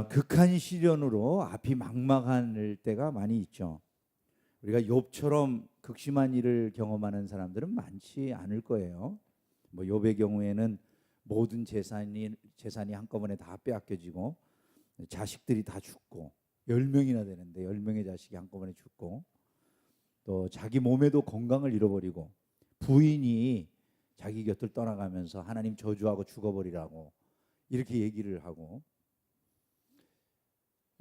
극한 시련으로 앞이 막막할 때가 많이 있죠. 우리가 욥처럼 극심한 일을 경험하는 사람들은 많지 않을 거예요. 뭐 욥의 경우에는 모든 재산이 한꺼번에 다 빼앗겨지고 자식들이 다 죽고 10명이나 되는데 10명의 자식이 한꺼번에 죽고 또 자기 몸에도 건강을 잃어버리고 부인이 자기 곁을 떠나가면서 하나님 저주하고 죽어버리라고 이렇게 얘기를 하고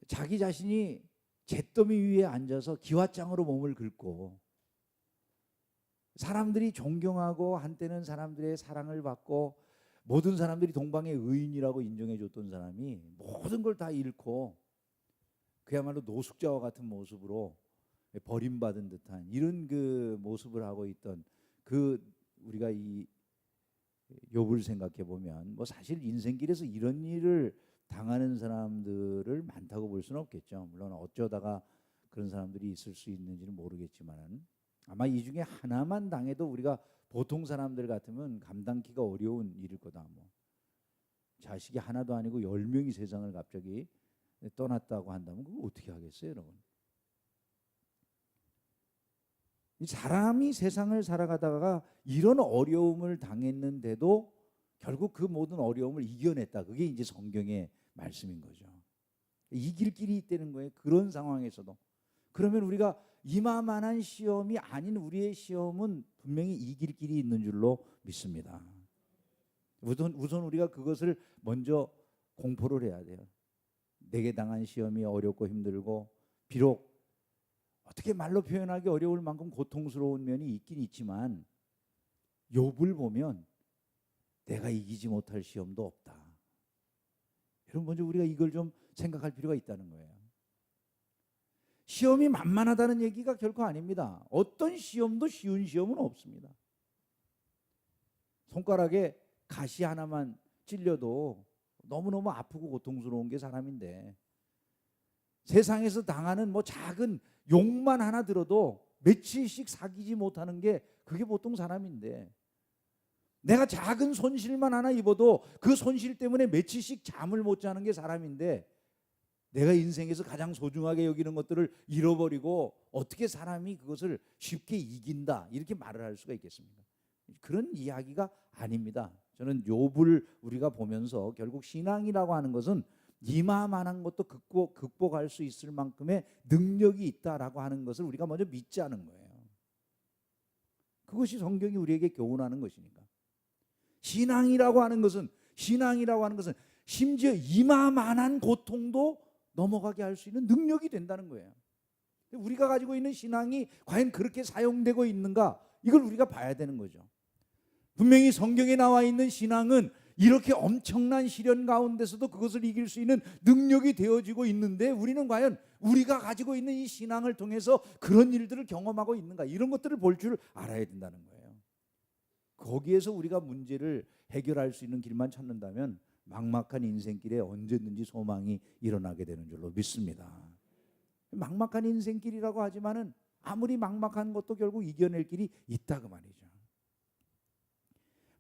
자기 자신이 잿더미 위에 앉아서 기왓장으로 몸을 긁고 사람들이 존경하고 한때는 사람들의 사랑을 받고 모든 사람들이 동방의 의인이라고 인정해 줬던 사람이 모든 걸 다 잃고 그야말로 노숙자와 같은 모습으로 버림받은 듯한 이런 그 모습을 하고 있던 그 우리가 이 욥을 생각해 보면 뭐 사실 인생길에서 이런 일을 당하는 사람들을 많다고 볼 수는 없겠죠. 물론 어쩌다가 그런 사람들이 있을 수 있는지는 모르겠지만 아마 이 중에 하나만 당해도 우리가 보통 사람들 같으면 감당키가 어려운 일일 거다. 뭐 자식이 하나도 아니고 10명이 세상을 갑자기 떠났다고 한다면 그걸 어떻게 하겠어요, 여러분? 이 사람이 세상을 살아가다가 이런 어려움을 당했는데도 결국 그 모든 어려움을 이겨냈다. 그게 이제 성경의 말씀인 거죠. 이길 길이 있다는 거예요. 그런 상황에서도. 그러면 우리가 이만한 시험이 아닌 우리의 시험은 분명히 이길 길이 있는 줄로 믿습니다. 우선 우리가 그것을 먼저 공포를 해야 돼요. 내게 당한 시험이 어렵고 힘들고 비록 어떻게 말로 표현하기 어려울 만큼 고통스러운 면이 있긴 있지만 욥을 보면 내가 이기지 못할 시험도 없다. 여러분 먼저 우리가 이걸 좀 생각할 필요가 있다는 거예요. 시험이 만만하다는 얘기가 결코 아닙니다. 어떤 시험도 쉬운 시험은 없습니다. 손가락에 가시 하나만 찔려도 너무너무 아프고 고통스러운 게 사람인데 세상에서 당하는 뭐 작은 욕만 하나 들어도 며칠씩 사귀지 못하는 게 그게 보통 사람인데 내가 작은 손실만 하나 입어도 그 손실 때문에 며칠씩 잠을 못 자는 게 사람인데 내가 인생에서 가장 소중하게 여기는 것들을 잃어버리고 어떻게 사람이 그것을 쉽게 이긴다 이렇게 말을 할 수가 있겠습니까? 그런 이야기가 아닙니다. 저는 욥을 우리가 보면서 결국 신앙이라고 하는 것은 이마만한 것도 극복할 수 있을 만큼의 능력이 있다라고 하는 것을 우리가 먼저 믿자는 거예요. 그것이 성경이 우리에게 교훈하는 것이니까. 신앙이라고 하는 것은 심지어 이마만한 고통도 넘어가게 할 수 있는 능력이 된다는 거예요. 우리가 가지고 있는 신앙이 과연 그렇게 사용되고 있는가? 이걸 우리가 봐야 되는 거죠. 분명히 성경에 나와 있는 신앙은 이렇게 엄청난 시련 가운데서도 그것을 이길 수 있는 능력이 되어지고 있는데 우리는 과연 우리가 가지고 있는 이 신앙을 통해서 그런 일들을 경험하고 있는가? 이런 것들을 볼 줄 알아야 된다는 거예요. 거기에서 우리가 문제를 해결할 수 있는 길만 찾는다면 막막한 인생길에 언제든지 소망이 일어나게 되는 줄로 믿습니다. 막막한 인생길이라고 하지만은 아무리 막막한 것도 결국 이겨낼 길이 있다 그 말이죠.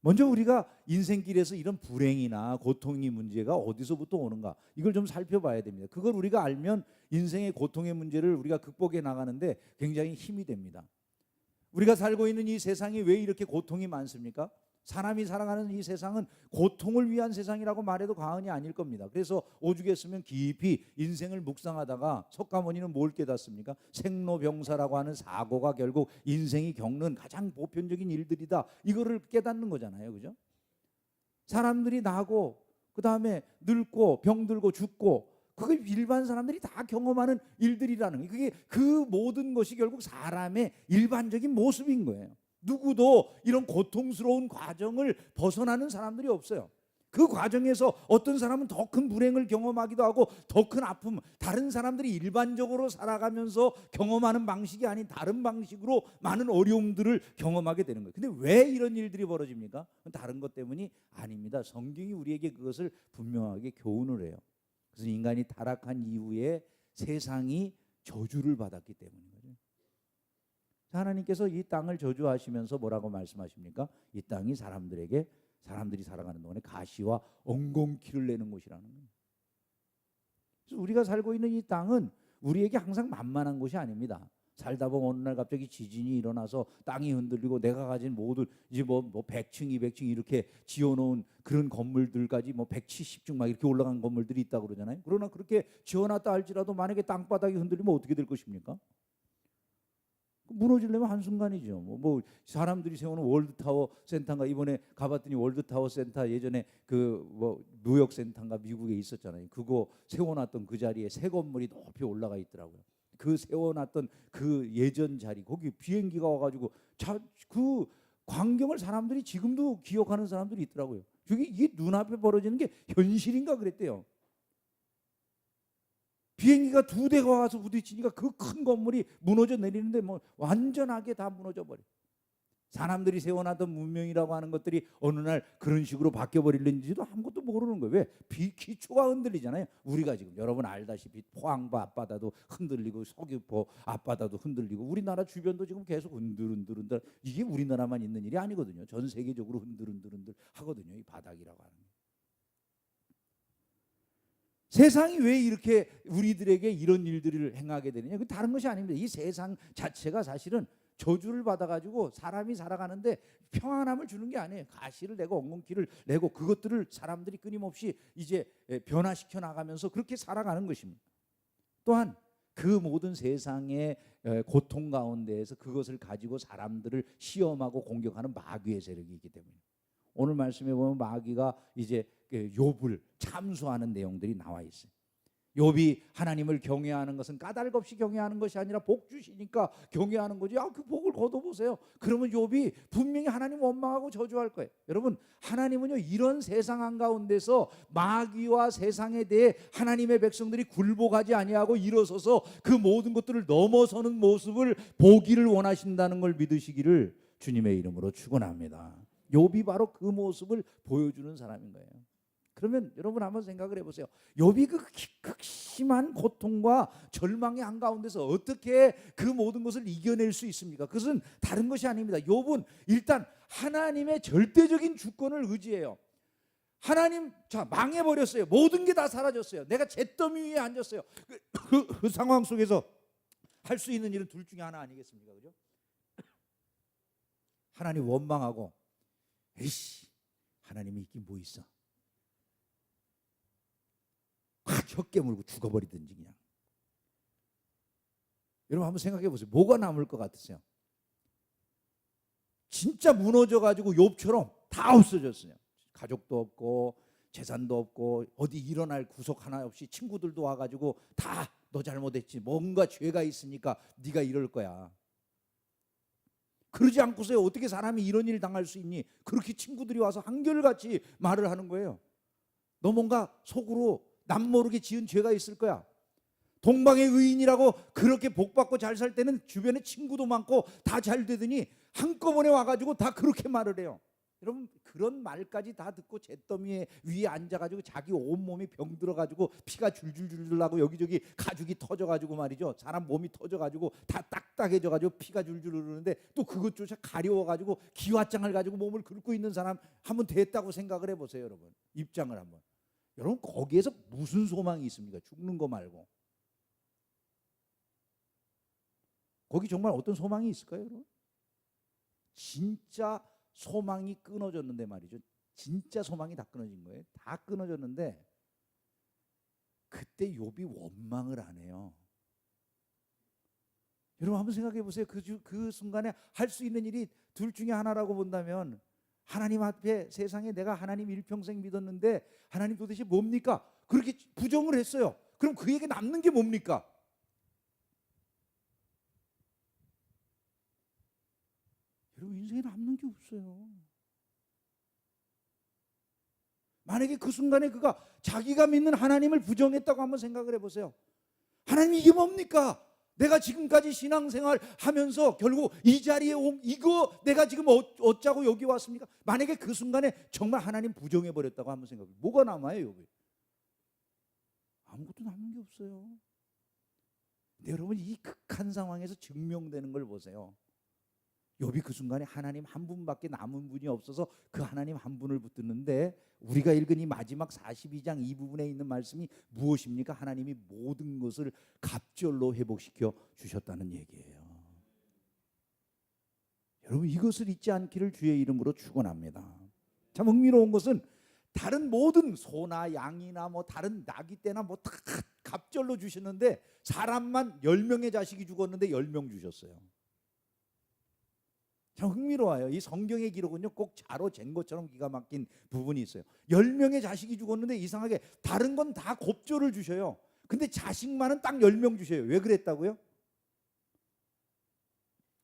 먼저 우리가 인생길에서 이런 불행이나 고통의 문제가 어디서부터 오는가 이걸 좀 살펴봐야 됩니다. 그걸 우리가 알면 인생의 고통의 문제를 우리가 극복해 나가는데 굉장히 힘이 됩니다. 우리가 살고 있는 이 세상이 왜 이렇게 고통이 많습니까? 사람이 살아가는 이 세상은 고통을 위한 세상이라고 말해도 과언이 아닐 겁니다. 그래서 오죽했으면 깊이 인생을 묵상하다가 석가모니는 뭘 깨닫습니까? 생로병사라고 하는 사고가 결국 인생이 겪는 가장 보편적인 일들이다. 이거를 깨닫는 거잖아요. 그죠? 사람들이 나고 그다음에 늙고 병들고 죽고 그게 일반 사람들이 다 경험하는 일들이라는 게 그게 그 모든 것이 결국 사람의 일반적인 모습인 거예요. 누구도 이런 고통스러운 과정을 벗어나는 사람들이 없어요. 그 과정에서 어떤 사람은 더 큰 불행을 경험하기도 하고 더 큰 아픔, 다른 사람들이 일반적으로 살아가면서 경험하는 방식이 아닌 다른 방식으로 많은 어려움들을 경험하게 되는 거예요. 근데 왜 이런 일들이 벌어집니까? 다른 것 때문이 아닙니다. 성경이 우리에게 그것을 분명하게 교훈을 해요. 그래서 인간이 타락한 이후에 세상이 저주를 받았기 때문인 거죠. 하나님께서 이 땅을 저주하시면서 뭐라고 말씀하십니까? 이 땅이 사람들이 살아가는 동안에 가시와 엉겅퀴를 내는 곳이라는 거예요. 우리가 살고 있는 이 땅은 우리에게 항상 만만한 곳이 아닙니다. 살다 보면 어느 날 갑자기 지진이 일어나서 땅이 흔들리고 내가 가진 모든 이제 뭐 100층, 200층 이렇게 지어놓은 그런 건물들까지 뭐 170층 막 이렇게 올라간 건물들이 있다고 그러잖아요. 그러나 그렇게 지어놨다 할지라도 만약에 땅바닥이 흔들리면 어떻게 될 것입니까? 무너지려면 한순간이죠. 뭐 사람들이 세우는 월드타워 센터인가, 이번에 가봤더니 월드타워 센터 예전에 그 뭐 뉴욕 센터인가 미국에 있었잖아요. 그거 세워놨던 그 자리에 새 건물이 높이 올라가 있더라고요. 그 세워놨던 그 예전 자리, 거기 비행기가 와가지고 그 광경을 사람들이 지금도 기억하는 사람들이 있더라고요. 이게 눈앞에 벌어지는 게 현실인가 그랬대요. 비행기가 2대가 와서 부딪히니까 그 큰 건물이 무너져 내리는데 뭐 완전하게 다 무너져 버려. 사람들이 세워놨던 문명이라고 하는 것들이 어느 날 그런 식으로 바뀌어버릴는지도 아무것도 모르는 거예요. 왜? 기초가 흔들리잖아요. 우리가 지금 여러분 알다시피 포항도 앞바다도 흔들리고 서귀포 앞바다도 흔들리고 우리나라 주변도 지금 계속 흔들흔들. 이게 우리나라만 있는 일이 아니거든요. 전 세계적으로 흔들흔들 하거든요. 이 바닥이라고 하는 게. 세상이 왜 이렇게 우리들에게 이런 일들을 행하게 되느냐? 그 다른 것이 아닙니다. 이 세상 자체가 사실은 저주를 받아가지고 사람이 살아가는데 평안함을 주는 게 아니에요. 가시를 내고 엉겅퀴를 내고 그것들을 사람들이 끊임없이 이제 변화시켜 나가면서 그렇게 살아가는 것입니다. 또한 그 모든 세상의 고통 가운데에서 그것을 가지고 사람들을 시험하고 공격하는 마귀의 세력이 있기 때문에 오늘 말씀에 보면 마귀가 이제 욥을 참수하는 내용들이 나와 있어요. 욥이 하나님을 경외하는 것은 까닭 없이 경외하는 것이 아니라 복 주시니까 경외하는 거지. 그 복을 거둬보세요. 그러면 욥이 분명히 하나님 원망하고 저주할 거예요. 여러분, 하나님은요 이런 세상 한가운데서 마귀와 세상에 대해 하나님의 백성들이 굴복하지 아니하고 일어서서 그 모든 것들을 넘어서는 모습을 보기를 원하신다는 걸 믿으시기를 주님의 이름으로 축원합니다. 욥이 바로 그 모습을 보여주는 사람인 거예요. 그러면 여러분 한번 생각을 해보세요. 욥이 그 극심한 고통과 절망의 한가운데서 어떻게 그 모든 것을 이겨낼 수 있습니까? 그것은 다른 것이 아닙니다. 욥은 일단 하나님의 절대적인 주권을 의지해요. 하나님, 자, 망해버렸어요. 모든 게 다 사라졌어요. 내가 잿더미 위에 앉았어요. 그 상황 속에서 할 수 있는 일은 둘 중에 하나 아니겠습니까? 그죠? 하나님 원망하고 에이씨, 하나님이 있긴 뭐 있어. 혀 깨물고 죽어버리든지 그냥. 여러분 한번 생각해 보세요. 뭐가 남을 것 같으세요? 진짜 무너져가지고 욥처럼 다 없어졌어요. 가족도 없고 재산도 없고 어디 일어날 구석 하나 없이 친구들도 와가지고 다 너 잘못했지. 뭔가 죄가 있으니까 네가 이럴 거야. 그러지 않고서야 어떻게 사람이 이런 일 당할 수 있니? 그렇게 친구들이 와서 한결같이 말을 하는 거예요. 너 뭔가 속으로 남 모르게 지은 죄가 있을 거야. 동방의 의인이라고 그렇게 복받고 잘 살 때는 주변에 친구도 많고 다 잘 되더니 한꺼번에 와가지고 다 그렇게 말을 해요. 여러분 그런 말까지 다 듣고 잿더미 위에 앉아가지고 자기 온몸이 병들어가지고 피가 줄줄줄 나고 여기저기 가죽이 터져가지고 말이죠. 사람 몸이 터져가지고 다 딱딱해져가지고 피가 줄줄 흐르는데 또 그것조차 가려워가지고 기왓장을 가지고 몸을 긁고 있는 사람 한번 됐다고 생각을 해보세요. 여러분 입장을 한번. 여러분 거기에서 무슨 소망이 있습니까? 죽는 거 말고. 거기 정말 어떤 소망이 있을까요? 여러분? 진짜 소망이 끊어졌는데 말이죠. 진짜 소망이 다 끊어진 거예요. 다 끊어졌는데 그때 욥이 원망을 안 해요. 여러분 한번 생각해 보세요. 그 순간에 할 수 있는 일이 둘 중에 하나라고 본다면 하나님 앞에 세상에 내가 하나님 일평생 믿었는데 하나님 도대체 뭡니까? 그렇게 부정을 했어요. 그럼 그에게 남는 게 뭡니까? 여러분 인생에 남는 게 없어요. 만약에 그 순간에 그가 자기가 믿는 하나님을 부정했다고 한번 생각을 해보세요. 하나님 이게 뭡니까? 내가 지금까지 신앙생활 하면서 결국 이 자리에 이거 내가 지금 어쩌고 여기 왔습니까? 만약에 그 순간에 정말 하나님 부정해버렸다고 한번 생각해요. 뭐가 남아요 여기? 아무것도 남는 게 없어요. 근데 여러분 이 극한 상황에서 증명되는 걸 보세요. 욥이 그 순간에 하나님 한 분밖에 남은 분이 없어서 그 하나님 한 분을 붙드는데, 우리가 읽은 이 마지막 42장 이 부분에 있는 말씀이 무엇입니까? 하나님이 모든 것을 갑절로 회복시켜 주셨다는 얘기예요. 여러분, 이것을 잊지 않기를 주의 이름으로 축원합니다. 참 흥미로운 것은 다른 모든 소나 양이나 뭐 다른 나귀 떼나 뭐 다 갑절로 주셨는데, 사람만 10명의 자식이 죽었는데 10명 주셨어요. 참 흥미로워요. 이 성경의 기록은요, 꼭 자로 잰 것처럼 기가 막힌 부분이 있어요. 10명의 자식이 죽었는데 이상하게 다른 건 다 곱절을 주셔요. 근데 자식만은 딱 10명 주셔요. 왜 그랬다고요?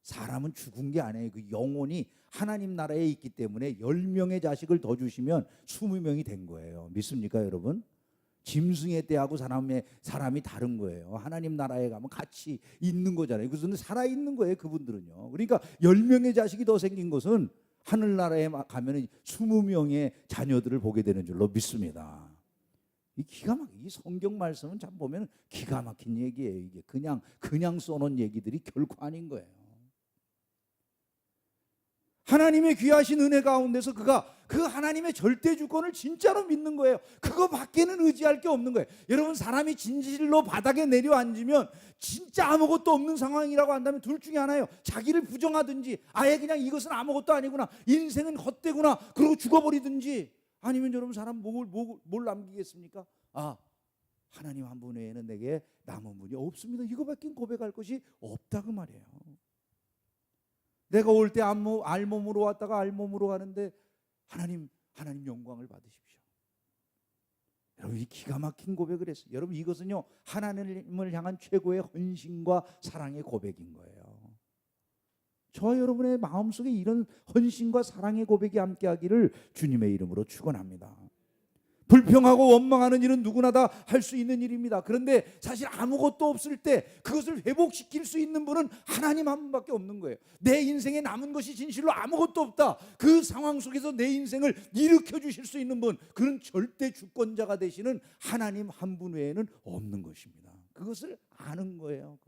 사람은 죽은 게 아니에요. 그 영혼이 하나님 나라에 있기 때문에 10명의 자식을 더 주시면 20명이 된 거예요. 믿습니까, 여러분? 짐승의 때하고 사람이 다른 거예요. 하나님 나라에 가면 같이 있는 거잖아요. 그래서 살아있는 거예요, 그분들은요. 그러니까 10명의 자식이 더 생긴 것은 하늘나라에 가면 20명의 자녀들을 보게 되는 줄로 믿습니다. 이 성경 말씀은 참 보면 기가 막힌 얘기예요. 이게 그냥 써놓은 얘기들이 결코 아닌 거예요. 하나님의 귀하신 은혜 가운데서 그가 그 하나님의 절대 주권을 진짜로 믿는 거예요. 그거 밖에는 의지할 게 없는 거예요. 여러분, 사람이 진실로 바닥에 내려앉으면 진짜 아무것도 없는 상황이라고 한다면 둘 중에 하나예요. 자기를 부정하든지 아예 그냥 이것은 아무것도 아니구나, 인생은 헛되구나, 그러고 죽어버리든지, 아니면 여러분, 사람 뭘 남기겠습니까? 하나님 한 분 외에는 내게 남은 분이 없습니다. 이거밖에 고백할 것이 없다 그 말이에요. 내가 올 때 알몸으로 왔다가 알몸으로 가는데 하나님 영광을 받으십시오. 여러분, 이 기가 막힌 고백을 했어요. 여러분, 이것은요, 하나님을 향한 최고의 헌신과 사랑의 고백인 거예요. 저와 여러분의 마음속에 이런 헌신과 사랑의 고백이 함께하기를 주님의 이름으로 축원합니다. 불평하고 원망하는 일은 누구나 다 할 수 있는 일입니다. 그런데 사실 아무것도 없을 때 그것을 회복시킬 수 있는 분은 하나님 한 분밖에 없는 거예요. 내 인생에 남은 것이 진실로 아무것도 없다, 그 상황 속에서 내 인생을 일으켜 주실 수 있는 분, 그런 절대 주권자가 되시는 하나님 한 분 외에는 없는 것입니다. 그것을 아는 거예요.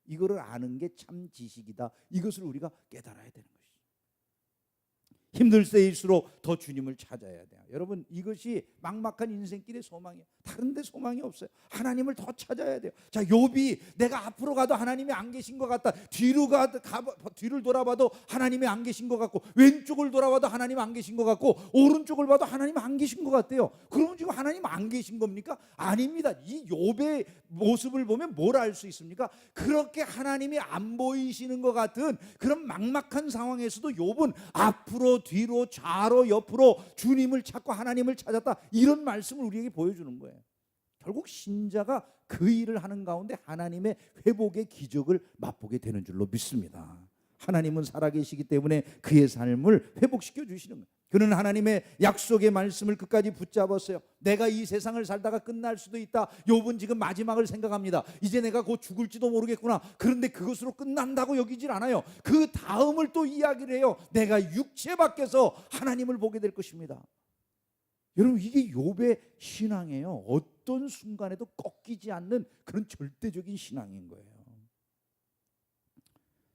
이거를 아는 게 참 지식이다. 이것을 우리가 깨달아야 되는 것이죠. 힘들 때일수록 더 주님을 찾아야 돼요. 여러분, 이것이 막막한 인생길의 소망이에요. 다른 데 소망이 없어요. 하나님을 더 찾아야 돼요. 자, 욥이 내가 앞으로 가도 하나님이 안 계신 것 같다, 뒤를 돌아봐도 하나님이 안 계신 것 같고, 왼쪽을 돌아봐도 하나님 안 계신 것 같고, 오른쪽을 봐도 하나님 안 계신 것 같대요. 그러면 지금 하나님 안 계신 겁니까? 아닙니다. 이 욥의 모습을 보면 뭘 알 수 있습니까? 그렇게 하나님이 안 보이시는 것 같은 그런 막막한 상황에서도 욥은 앞으로 뒤로 좌로 옆으로 주님을 찾고 하나님을 찾았다, 이런 말씀을 우리에게 보여주는 거예요. 결국 신자가 그 일을 하는 가운데 하나님의 회복의 기적을 맛보게 되는 줄로 믿습니다. 하나님은 살아계시기 때문에 그의 삶을 회복시켜 주시는 거예요. 그는 하나님의 약속의 말씀을 끝까지 붙잡았어요. 내가 이 세상을 살다가 끝날 수도 있다. 욥은 지금 마지막을 생각합니다. 이제 내가 곧 죽을지도 모르겠구나. 그런데 그것으로 끝난다고 여기질 않아요. 그 다음을 또 이야기를 해요. 내가 육체 밖에서 하나님을 보게 될 것입니다. 여러분, 이게 욥의 신앙이에요. 어떤 순간에도 꺾이지 않는 그런 절대적인 신앙인 거예요.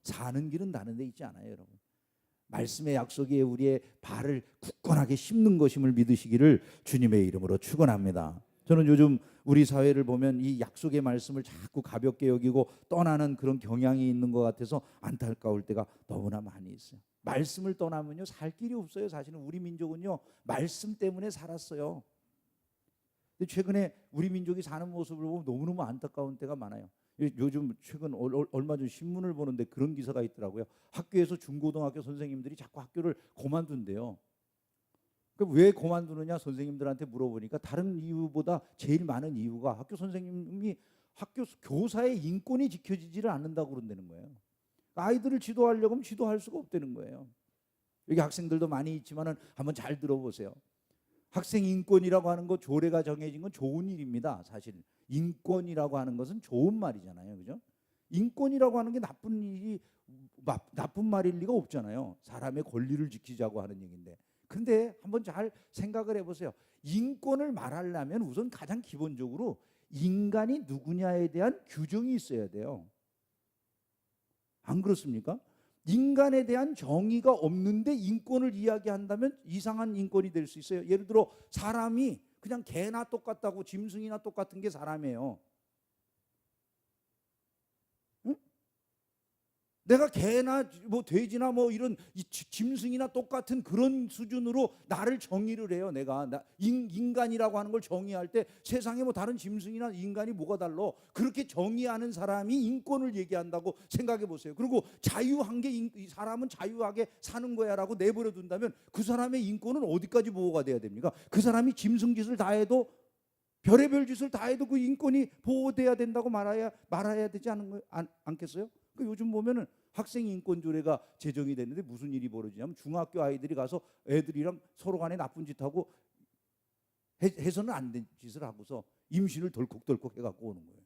사는 길은 다른 데 있지 않아요, 여러분. 말씀의 약속에 우리의 발을 굳건하게 심는 것임을 믿으시기를 주님의 이름으로 축원합니다. 저는 요즘 우리 사회를 보면 이 약속의 말씀을 자꾸 가볍게 여기고 떠나는 그런 경향이 있는 것 같아서 안타까울 때가 너무나 많이 있어요. 말씀을 떠나면요, 살 길이 없어요. 사실은 우리 민족은요, 말씀 때문에 살았어요. 근데 최근에 우리 민족이 사는 모습을 보면 너무너무 안타까운 때가 많아요. 요즘 최근 얼마 전 신문을 보는데 그런 기사가 있더라고요. 학교에서 중고등학교 선생님들이 자꾸 학교를 그만둔대요. 왜 그만두느냐 선생님들한테 물어보니까 다른 이유보다 제일 많은 이유가 학교 선생님이 학교 교사의 인권이 지켜지지를 않는다고 그런다는 거예요. 아이들을 지도하려고 하면 지도할 수가 없다는 거예요. 여기 학생들도 많이 있지만은 한번 잘 들어보세요. 학생 인권이라고 하는 거, 조례가 정해진 건 좋은 일입니다. 사실 인권이라고 하는 것은 좋은 말이잖아요, 그죠? 인권이라고 하는 게 나쁜 말일 리가 없잖아요. 사람의 권리를 지키자고 하는 얘기인데. 근데 한번 잘 생각을 해보세요. 인권을 말하려면 우선 가장 기본적으로 인간이 누구냐에 대한 규정이 있어야 돼요. 안 그렇습니까? 인간에 대한 정의가 없는데 인권을 이야기한다면 이상한 인권이 될 수 있어요. 예를 들어 사람이 그냥 개나 똑같다고, 짐승이나 똑같은 게 사람이에요. 내가 개나 뭐 돼지나 뭐 이런 짐승이나 똑같은 그런 수준으로 나를 정의를 해요. 내가 인간이라고 하는 걸 정의할 때 세상에 뭐 다른 짐승이나 인간이 뭐가 달라? 그렇게 정의하는 사람이 인권을 얘기한다고 생각해 보세요. 그리고 자유한 게 사람은 자유하게 사는 거야라고 내버려 둔다면 그 사람의 인권은 어디까지 보호가 돼야 됩니까? 그 사람이 짐승 짓을 다 해도, 별의별 짓을 다 해도 그 인권이 보호돼야 된다고 말아야 되지 않겠어요? 그 요즘 보면은 학생 인권 조례가 제정이 됐는데 무슨 일이 벌어지냐면 중학교 아이들이 가서 애들이랑 서로 간에 나쁜 짓 하고 해서는 안 된 짓을 하고서 임신을 덜컥덜컥 해갖고 오는 거예요.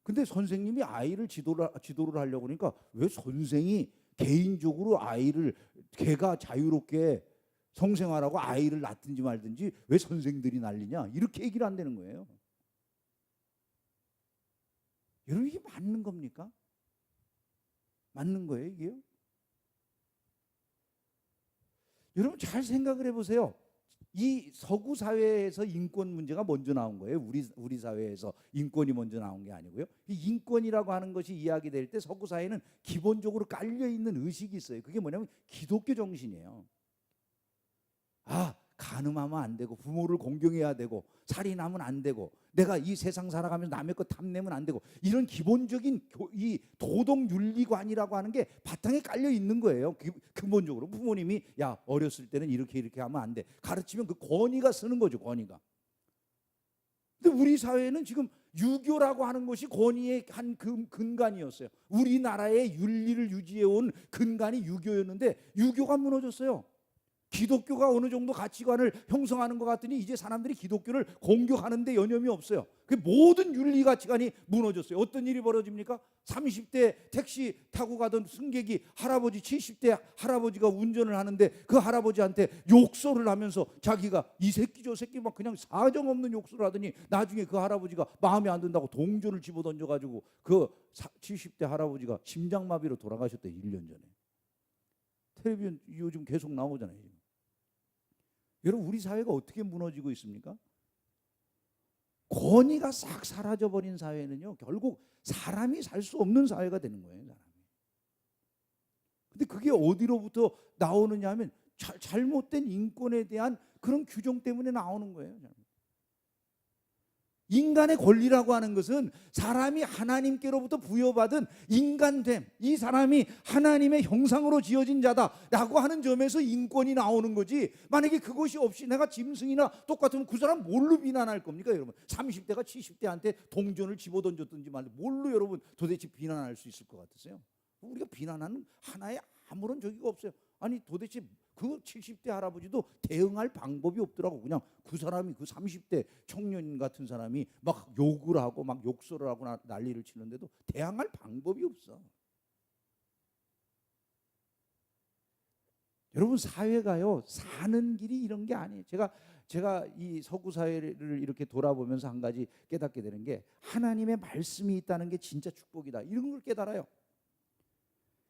근데 선생님이 아이를 지도를 하려고 그러니까 왜 선생이 개인적으로 걔가 자유롭게 성생활하고 아이를 낳든지 말든지 왜 선생들이 난리냐, 이렇게 얘기를 안 되는 거예요. 여러분, 이게 맞는 겁니까? 맞는 거예요, 이게요? 여러분 잘 생각을 해보세요. 이 서구 사회에서 인권 문제가 먼저 나온 거예요. 우리 사회에서 인권이 먼저 나온 게 아니고요. 이 인권이라고 하는 것이 이야기될 때 서구 사회는 기본적으로 깔려 있는 의식이 있어요. 그게 뭐냐면 기독교 정신이에요. 간음하면 안 되고, 부모를 공경해야 되고, 살인하면 안 되고, 내가 이 세상 살아가면서 남의 것 탐내면 안 되고, 이런 기본적인 이 도덕 윤리관이라고 하는 게 바탕에 깔려 있는 거예요. 근본적으로 부모님이 야, 어렸을 때는 이렇게 하면 안 돼 가르치면 그 권위가 쓰는 거죠, 권위가. 근데 우리 사회는 지금 유교라고 하는 것이 권위의 한 근간이었어요. 우리나라의 윤리를 유지해온 근간이 유교였는데 유교가 무너졌어요. 기독교가 어느 정도 가치관을 형성하는 것 같더니 이제 사람들이 기독교를 공격하는 데 여념이 없어요. 그 모든 윤리 가치관이 무너졌어요. 어떤 일이 벌어집니까? 30대 택시 타고 가던 승객이 70대 할아버지가 운전을 하는데 그 할아버지한테 욕설을 하면서 자기가 이 새끼 저 새끼 막 그냥 사정없는 욕설을 하더니 나중에 그 할아버지가 마음에 안 든다고 동전을 집어던져가지고 그 70대 할아버지가 심장마비로 돌아가셨대, 1년 전에. 텔레비전 요즘 계속 나오잖아요. 여러분, 우리 사회가 어떻게 무너지고 있습니까? 권위가 싹 사라져버린 사회는요, 결국 사람이 살 수 없는 사회가 되는 거예요, 사람이. 근데 그게 어디로부터 나오느냐 하면 잘못된 인권에 대한 그런 규정 때문에 나오는 거예요. 인간의 권리라고 하는 것은 사람이 하나님께로부터 부여받은 인간됨, 이 사람이 하나님의 형상으로 지어진 자다라고 하는 점에서 인권이 나오는 거지, 만약에 그것이 없이 내가 짐승이나 똑같으면 그 사람 뭘로 비난할 겁니까, 여러분? 30대가 70대한테 동전을 집어던졌든지 말든지 뭘로 여러분 도대체 비난할 수 있을 것 같으세요? 우리가 비난하는 하나의 아무런 저기가 없어요. 아니 도대체 그 70대 할아버지도 대응할 방법이 없더라고. 그냥 그 사람이, 그 30대 청년 같은 사람이 막 욕을 하고 막 욕설을 하고 난리를 치는데도 대항할 방법이 없어. 여러분, 사회가요, 사는 길이 이런 게 아니에요. 제가 이 서구 사회를 이렇게 돌아보면서 한 가지 깨닫게 되는 게, 하나님의 말씀이 있다는 게 진짜 축복이다, 이런 걸 깨달아요.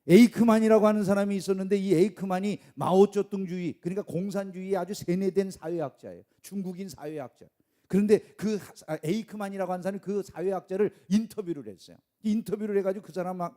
에이크만이라고 하는 사람이 있었는데, 이 에이크만이 마오쩌둥주의, 그러니까 공산주의에 아주 세뇌된 사회학자예요. 중국인 사회학자. 그런데 그 에이크만이라고 하는 사람이 그 사회학자를 인터뷰를 했어요. 인터뷰를 해가지고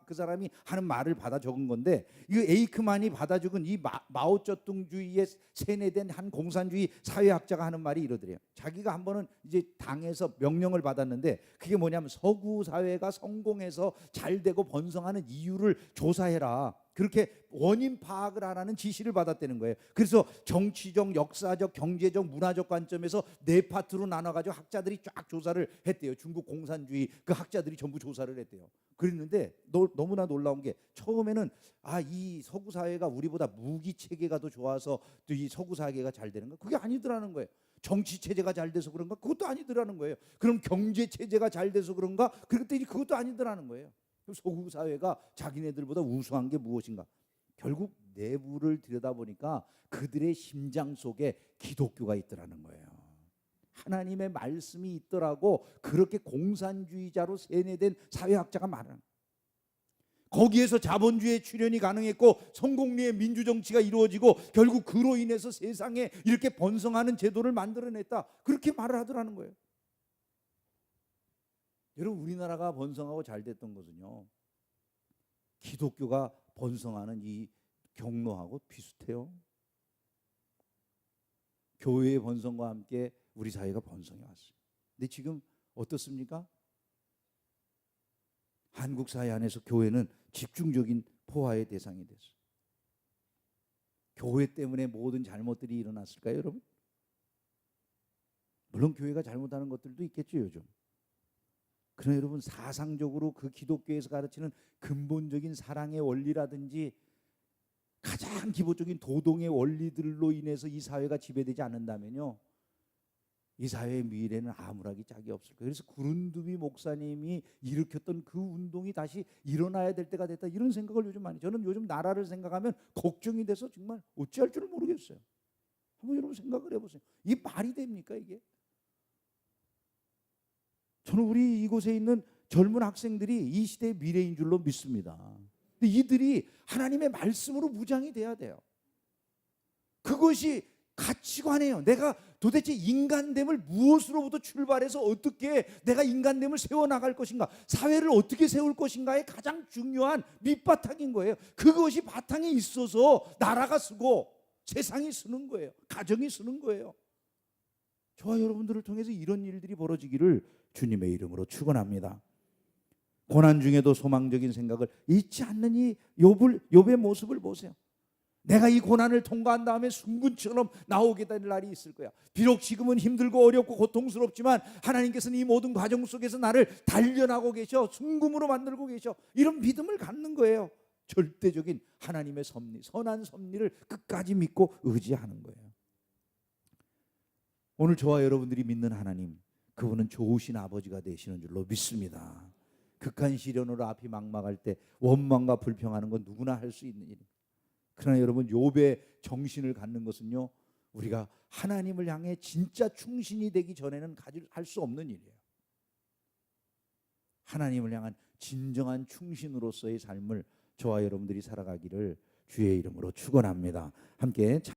그 사람이 하는 말을 받아 적은 건데, 이 에이크만이 받아 적은 이 마오쩌둥주의에 세뇌된 한 공산주의 사회학자가 하는 말이 이러더래요. 자기가 한 번은 이제 당에서 명령을 받았는데, 그게 뭐냐면 서구 사회가 성공해서 잘 되고 번성하는 이유를 조사해라, 그렇게 원인 파악을 하라는 지시를 받았다는 거예요. 그래서 정치적, 역사적, 경제적, 문화적 관점에서 4파트로 나눠가지고 학자들이 쫙 조사를 했대요. 중국 공산주의 그 학자들이 전부 조사를 했대요. 그랬는데 너무나 놀라운 게, 처음에는 이 서구 사회가 우리보다 무기 체계가 더 좋아서 또 이 서구 사회가 잘 되는가? 그게 아니더라는 거예요. 정치 체제가 잘 돼서 그런가? 그것도 아니더라는 거예요. 그럼 경제 체제가 잘 돼서 그런가? 그랬더니 그것도 아니더라는 거예요. 서구 사회가 자기네들보다 우수한 게 무엇인가? 결국 내부를 들여다보니까 그들의 심장 속에 기독교가 있더라는 거예요. 하나님의 말씀이 있더라고. 그렇게 공산주의자로 세뇌된 사회학자가 말하는. 거기에서 자본주의의 출현이 가능했고 성공리의 민주정치가 이루어지고 결국 그로 인해서 세상에 이렇게 번성하는 제도를 만들어냈다. 그렇게 말을 하더라는 거예요. 여러분, 우리나라가 번성하고 잘 됐던 것은요, 기독교가 번성하는 이 경로하고 비슷해요. 교회의 번성과 함께 우리 사회가 번성해 왔어요. 근데 지금 어떻습니까? 한국 사회 안에서 교회는 집중적인 포화의 대상이 됐어요. 교회 때문에 모든 잘못들이 일어났을까요, 여러분? 물론 교회가 잘못하는 것들도 있겠죠, 요즘. 그러나 여러분, 사상적으로 그 기독교에서 가르치는 근본적인 사랑의 원리라든지 가장 기본적인 도동의 원리들로 인해서 이 사회가 지배되지 않는다면요, 이 사회의 미래는 아무락이 짝이 없을 거예요. 그래서 구른두비 목사님이 일으켰던 그 운동이 다시 일어나야 될 때가 됐다, 이런 생각을 요즘 많이. 저는 요즘 나라를 생각하면 걱정이 돼서 정말 어찌할 줄을 모르겠어요. 한번 여러분 생각을 해보세요. 이게 말이 됩니까, 이게? 저는 우리 이곳에 있는 젊은 학생들이 이 시대의 미래인 줄로 믿습니다. 근데 이들이 하나님의 말씀으로 무장이 돼야 돼요. 그것이 가치관이에요. 내가 도대체 인간됨을 무엇으로부터 출발해서 어떻게 내가 인간됨을 세워나갈 것인가, 사회를 어떻게 세울 것인가의 가장 중요한 밑바탕인 거예요. 그것이 바탕에 있어서 나라가 쓰고 세상이 쓰는 거예요. 가정이 쓰는 거예요. 저와 여러분들을 통해서 이런 일들이 벌어지기를 주님의 이름으로 축원합니다. 고난 중에도 소망적인 생각을 잊지 않는 이 욥의 모습을 보세요. 내가 이 고난을 통과한 다음에 순금처럼 나오게 될 날이 있을 거야. 비록 지금은 힘들고 어렵고 고통스럽지만 하나님께서는 이 모든 과정 속에서 나를 단련하고 계셔, 순금으로 만들고 계셔. 이런 믿음을 갖는 거예요. 절대적인 하나님의 섭리, 선한 섭리를 끝까지 믿고 의지하는 거예요. 오늘 저와 여러분들이 믿는 하나님, 그분은 좋으신 아버지가 되시는 줄로 믿습니다. 극한 시련으로 앞이 막막할 때 원망과 불평하는 건 누구나 할 수 있는 일입니다. 그러나 여러분, 욥의 정신을 갖는 것은요, 우리가 하나님을 향해 진짜 충신이 되기 전에는 할 수 없는 일이에요. 하나님을 향한 진정한 충신으로서의 삶을 저와 여러분들이 살아가기를 주의 이름으로 축원합니다. 함께